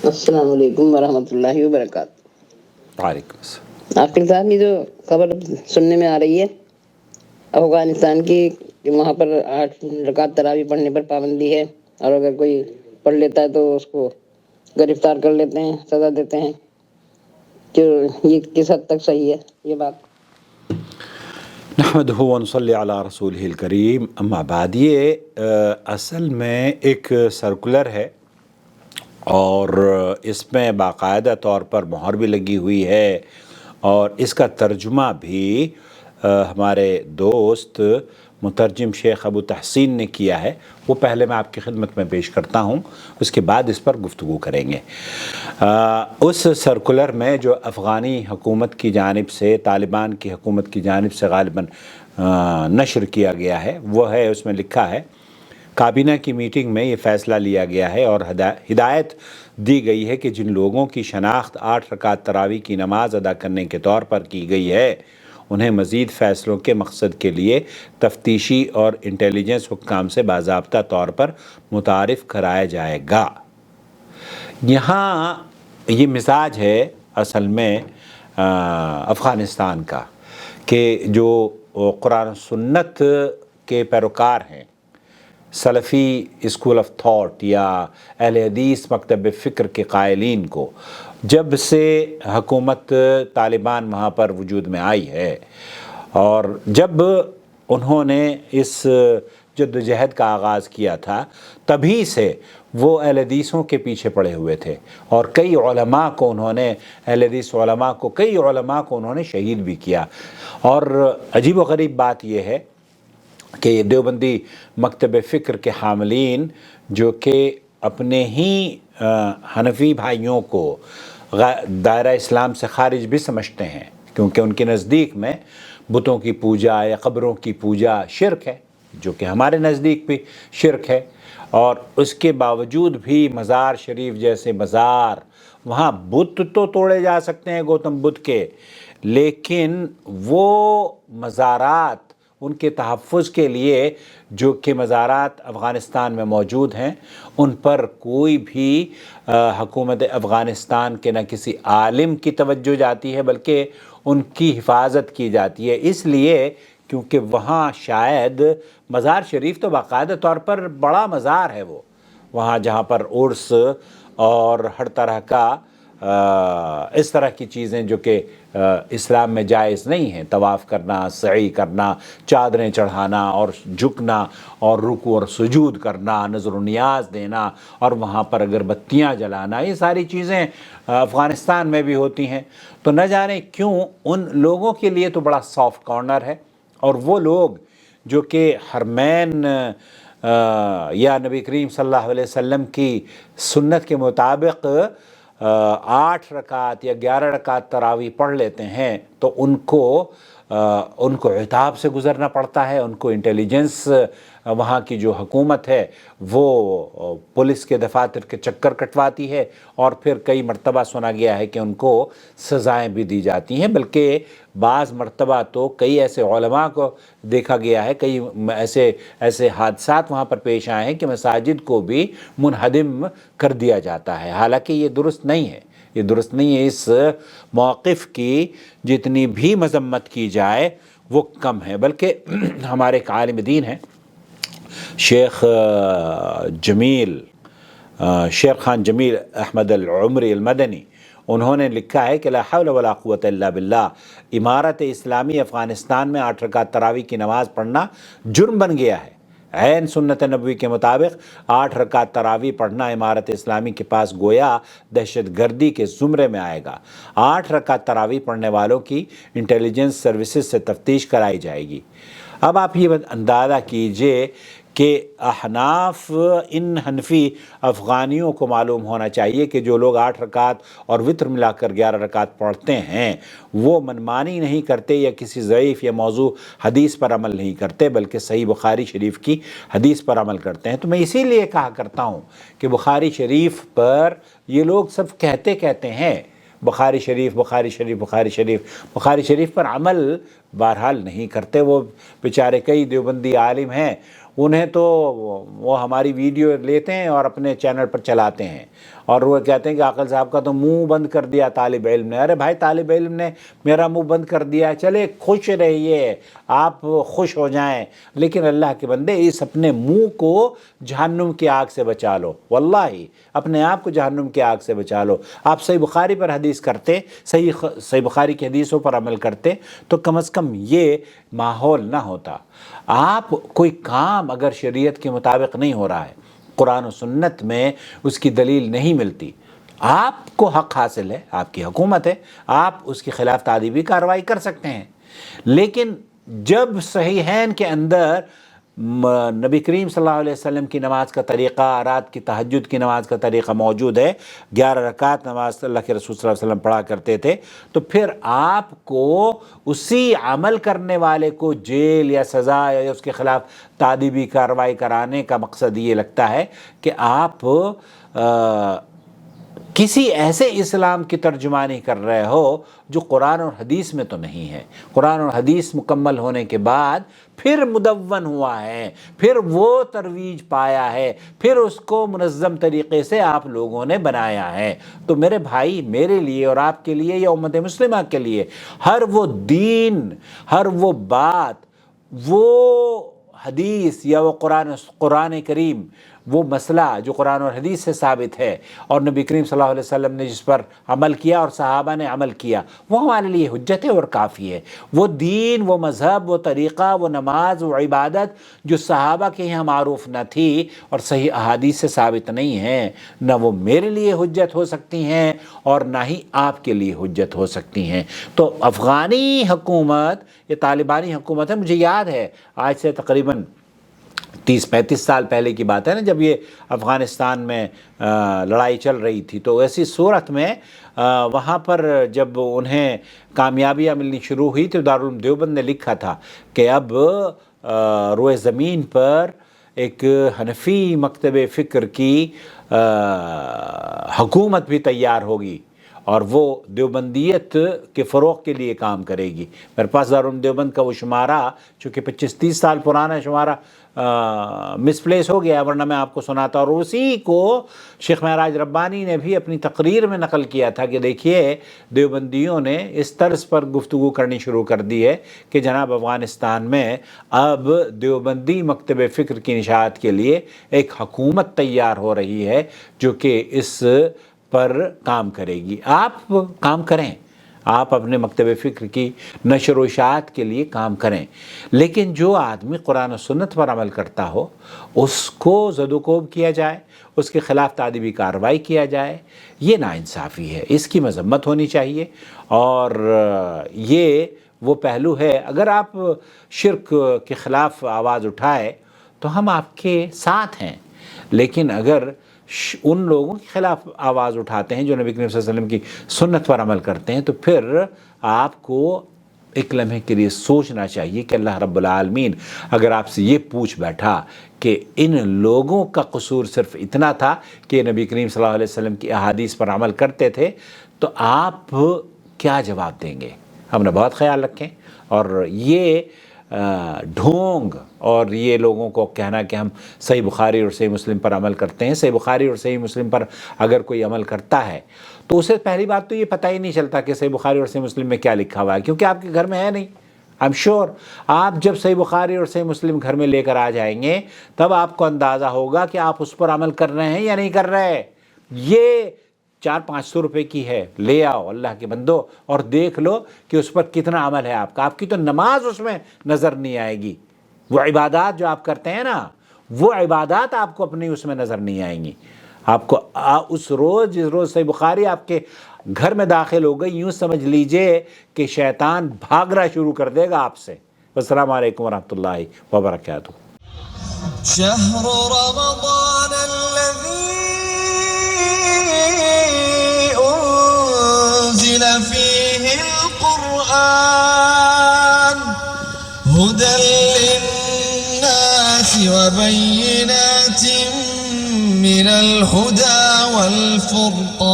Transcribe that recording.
السلام علیکم ورحمۃ اللہ وبرکاتہ۔ وعلیکم السلام۔ عاقل صاحب، یہ جو خبر سننے میں آ رہی ہے افغانستان کی کہ وہاں پر 8 رکعت تراویح پڑھنے پر پابندی ہے، اور اگر کوئی پڑھ لیتا ہے تو اس کو گرفتار کر لیتے ہیں، سزا دیتے ہیں، کہ یہ کس حد تک صحیح ہے یہ بات؟ نحمدہ ونصلی علی رسولہ الکریم، اما بعد۔ یہ اصل میں ایک سرکولر ہے اور اس میں باقاعدہ طور پر مہر بھی لگی ہوئی ہے، اور اس کا ترجمہ بھی ہمارے دوست مترجم شیخ ابو تحسین نے کیا ہے۔ وہ پہلے میں آپ کی خدمت میں پیش کرتا ہوں، اس کے بعد اس پر گفتگو کریں گے۔ اس سرکولر میں جو افغانی حکومت کی جانب سے، طالبان کی حکومت کی جانب سے غالباً نشر کیا گیا ہے، وہ ہے، اس میں لکھا ہے کابینہ کی میٹنگ میں یہ فیصلہ لیا گیا ہے اور ہدایت دی گئی ہے کہ جن لوگوں کی شناخت 8 رکعت تراویح کی نماز ادا کرنے کے طور پر کی گئی ہے، انہیں مزید فیصلوں کے مقصد کے لیے تفتیشی اور انٹیلیجنس حکام سے باضابطہ طور پر متعارف کرایا جائے گا۔ یہاں یہ مزاج ہے اصل میں افغانستان کا، کہ جو قرآن و سنت کے پیروکار ہیں، سلفی اسکول آف تھاٹ یا اہل حدیث مکتب فکر کے قائلین کو جب سے حکومت طالبان وہاں پر وجود میں آئی ہے، اور جب انہوں نے اس جدوجہد کا آغاز کیا تھا، تبھی سے وہ اہل حدیثوں کے پیچھے پڑے ہوئے تھے، اور کئی علماء کو انہوں نے، اہل حدیث علماء کو، کئی علماء کو انہوں نے شہید بھی کیا۔ اور عجیب و غریب بات یہ ہے کہ یہ دیوبندی مکتب فکر کے حاملین جو کہ اپنے ہی حنفی بھائیوں کو دائرہ اسلام سے خارج بھی سمجھتے ہیں، کیونکہ ان کے نزدیک میں بتوں کی پوجا یا قبروں کی پوجا شرک ہے، جو کہ ہمارے نزدیک بھی شرک ہے، اور اس کے باوجود بھی مزار شریف جیسے مزار، وہاں بت تو توڑے جا سکتے ہیں گوتم بدھ کے، لیکن وہ مزارات ان کے تحفظ کے لیے جو کہ مزارات افغانستان میں موجود ہیں، ان پر کوئی بھی حکومت افغانستان کے نہ کسی عالم کی توجہ جاتی ہے، بلکہ ان کی حفاظت کی جاتی ہے، اس لیے کیونکہ وہاں شاید مزار شریف تو باقاعدہ طور پر بڑا مزار ہے، وہ وہاں جہاں پر عرس اور ہر طرح کا اس طرح کی چیزیں جو کہ اسلام میں جائز نہیں ہیں، طواف کرنا، سعی کرنا، چادریں چڑھانا اور جھکنا اور رکوع اور سجود کرنا، نظر و نیاز دینا، اور وہاں پر اگربتیاں جلانا، یہ ساری چیزیں افغانستان میں بھی ہوتی ہیں۔ تو نہ جانے کیوں ان لوگوں کے لیے تو بڑا سافٹ کارنر ہے، اور وہ لوگ جو کہ حرمین یا نبی کریم صلی اللہ علیہ وسلم کی سنت کے مطابق 8 رکعت یا 11 رکعت تراویح پڑھ لیتے ہیں، تو ان کو عتاب سے گزرنا پڑتا ہے، ان کو انٹیلیجنس وہاں کی جو حکومت ہے وہ پولیس کے دفاتر کے چکر کٹواتی ہے، اور پھر کئی مرتبہ سنا گیا ہے کہ ان کو سزائیں بھی دی جاتی ہیں، بلکہ بعض مرتبہ تو کئی ایسے علماء کو دیکھا گیا ہے، کئی ایسے حادثات وہاں پر پیش آئے ہیں کہ مساجد کو بھی منہدم کر دیا جاتا ہے، حالانکہ یہ درست نہیں ہے، یہ درست نہیں ہے۔ اس موقف کی جتنی بھی مذمت کی جائے وہ کم ہے، بلکہ ہمارے ایک عالم دین ہیں شیخ خان جمیل احمد العمری المدنی، انہوں نے لکھا ہے کہ لا حول ولا قوت الا باللہ، امارت اسلامی افغانستان میں 8 رکعت تراویح کی نماز پڑھنا جرم بن گیا ہے۔ عین سنت نبوی کے مطابق 8 رکعت تراویح پڑھنا امارت اسلامی کے پاس گویا دہشت گردی کے زمرے میں آئے گا۔ 8 رکعت تراویح پڑھنے والوں کی انٹیلیجنس سروسز سے تفتیش کرائی جائے گی۔ اب آپ یہ اندازہ کیجئے کہ احناف، ان حنفی افغانیوں کو معلوم ہونا چاہیے کہ جو لوگ 8 رکعت اور وتر ملا کر 11 رکعت پڑھتے ہیں، وہ منمانی نہیں کرتے یا کسی ضعیف یا موضوع حدیث پر عمل نہیں کرتے، بلکہ صحیح بخاری شریف کی حدیث پر عمل کرتے ہیں۔ تو میں اسی لیے کہا کرتا ہوں کہ بخاری شریف پر یہ لوگ سب کہتے ہیں بخاری شریف بخاری شریف بخاری شریف، بخاری شریف پر عمل بہرحال نہیں کرتے۔ وہ بیچارے کئی دیوبندی عالم ہیں، انہیں تو وہ ہماری ویڈیو لیتے ہیں اور اپنے چینل پر چلاتے ہیں اور وہ کہتے ہیں کہ عاقل صاحب کا تو منہ بند کر دیا طالب علم نے. ارے بھائی طالب علم نے میرا منہ بند کر دیا, چلے خوش رہیے, آپ خوش ہو جائیں, لیکن اللہ کے بندے اس اپنے منہ کو جہنم کی آگ سے بچا لو. واللہ اپنے آپ کو جہنم کی آگ سے بچا لو. آپ صحیح بخاری پر حدیث کرتے, صحیح بخاری کی حدیثوں پر عمل کرتے تو کم از کم یہ ماحول نہ ہوتا. آپ کوئی کام اگر شریعت کے مطابق نہیں ہو رہا ہے, قرآن و سنت میں اس کی دلیل نہیں ملتی, آپ کو حق حاصل ہے, آپ کی حکومت ہے, آپ اس کے خلاف تعدیبی کارروائی کر سکتے ہیں. لیکن جب صحیحین کے اندر نبی کریم صلی اللہ علیہ وسلم کی نماز کا طریقہ, رات کی تہجد کی نماز کا طریقہ موجود ہے, 11 رکعت نماز اللہ کے رسول صلی اللہ علیہ وسلم پڑھا کرتے تھے, تو پھر آپ کو اسی عمل کرنے والے کو جیل یا سزا یا اس کے خلاف تعدیبی کارروائی کرانے کا مقصد یہ لگتا ہے کہ آپ کسی ایسے اسلام کی ترجمانی کر رہے ہو جو قرآن اور حدیث میں تو نہیں ہے. قرآن اور حدیث مکمل ہونے کے بعد پھر مدون ہوا ہے, پھر وہ ترویج پایا ہے, پھر اس کو منظم طریقے سے آپ لوگوں نے بنایا ہے. تو میرے بھائی, میرے لیے اور آپ کے لیے یا امت مسلمہ کے لیے ہر وہ دین, ہر وہ بات, وہ حدیث یا وہ قرآن کریم, وہ مسئلہ جو قرآن اور حدیث سے ثابت ہے اور نبی کریم صلی اللہ علیہ وسلم نے جس پر عمل کیا اور صحابہ نے عمل کیا, وہ ہمارے لیے حجت ہے اور کافی ہے. وہ دین, وہ مذہب, وہ طریقہ, وہ نماز, وہ عبادت جو صحابہ کے یہاں معروف نہ تھی اور صحیح احادیث سے ثابت نہیں ہیں, نہ وہ میرے لیے حجت ہو سکتی ہیں اور نہ ہی آپ کے لیے حجت ہو سکتی ہیں. تو افغانی حکومت, یہ طالبانی حکومت ہے, مجھے یاد ہے آج سے تقریباً 30-35 سال پہلے کی بات ہے نا, جب یہ افغانستان میں لڑائی چل رہی تھی, تو ایسی صورت میں وہاں پر جب انہیں کامیابیاں ملنی شروع ہوئی تو دارالعلوم دیوبند نے لکھا تھا کہ اب روئے زمین پر ایک حنفی مکتب فکر کی حکومت بھی تیار ہوگی اور وہ دیوبندیت کے فروغ کے لیے کام کرے گی. میرے پاس دارالعلوم دیوبند کا وہ شمارہ, چونکہ 25-30 سال پرانا شمارہ مس پلیس ہو گیا, ورنہ میں آپ کو سناتا. اور اسی کو شیخ معراج ربانی نے بھی اپنی تقریر میں نقل کیا تھا کہ دیکھیے دیوبندیوں نے اس طرز پر گفتگو کرنی شروع کر دی ہے کہ جناب افغانستان میں اب دیوبندی مکتب فکر کی نشاعت کے لیے ایک حکومت تیار ہو رہی ہے جو کہ اس پر کام کرے گی. آپ کام کریں, آپ اپنے مکتب فکر کی نشر و اشاعت کے لیے کام کریں, لیکن جو آدمی قرآن و سنت پر عمل کرتا ہو اس کو زد و کوب کیا جائے, اس کے خلاف تعدیبی کارروائی کیا جائے, یہ ناانصافی ہے, اس کی مذمت ہونی چاہیے. اور یہ وہ پہلو ہے, اگر آپ شرک کے خلاف آواز اٹھائے تو ہم آپ کے ساتھ ہیں, لیکن اگر ان لوگوں کے خلاف آواز اٹھاتے ہیں جو نبی کریم صلی اللہ علیہ وسلم کی سنت پر عمل کرتے ہیں, تو پھر آپ کو ایک لمحے کے لیے سوچنا چاہیے کہ اللہ رب العالمین اگر آپ سے یہ پوچھ بیٹھا کہ ان لوگوں کا قصور صرف اتنا تھا کہ نبی کریم صلی اللہ علیہ وسلم کی احادیث پر عمل کرتے تھے, تو آپ کیا جواب دیں گے؟ ہم نے بہت خیال رکھیں. اور یہ ڈھونگ اور یہ لوگوں کو کہنا کہ ہم صحیح بخاری اور صحیح مسلم پر عمل کرتے ہیں, صحیح بخاری اور صحیح مسلم پر اگر کوئی عمل کرتا ہے تو اسے پہلی بات تو یہ پتہ ہی نہیں چلتا کہ صحیح بخاری اور صحیح مسلم میں کیا لکھا ہوا ہے, کیونکہ آپ کے گھر میں ہے نہیں. آئی ایم شیور آپ جب صحیح بخاری اور صحیح مسلم گھر میں لے کر آ جائیں گے تب آپ کو اندازہ ہوگا کہ آپ اس پر عمل کر رہے ہیں یا نہیں کر رہے. یہ 400-500 روپے کی ہے, لے آؤ اللہ کے بندو اور دیکھ لو کہ اس پر کتنا عمل ہے آپ کا. آپ کی تو نماز اس میں نظر نہیں آئے گی, وہ عبادات جو آپ کرتے ہیں نا, وہ عبادات آپ کو اپنی اس میں نظر نہیں آئیں گی. آپ کو اس روز جس روز صحیح بخاری آپ کے گھر میں داخل ہو گئی, یوں سمجھ لیجئے کہ شیطان بھاگنا شروع کر دے گا آپ سے. السلام علیکم ورحمۃ اللہ وبرکاتہ. شهر رمضان الذي أنزل فيه القرآن هدى للناس وبينات من الهدى والفرقان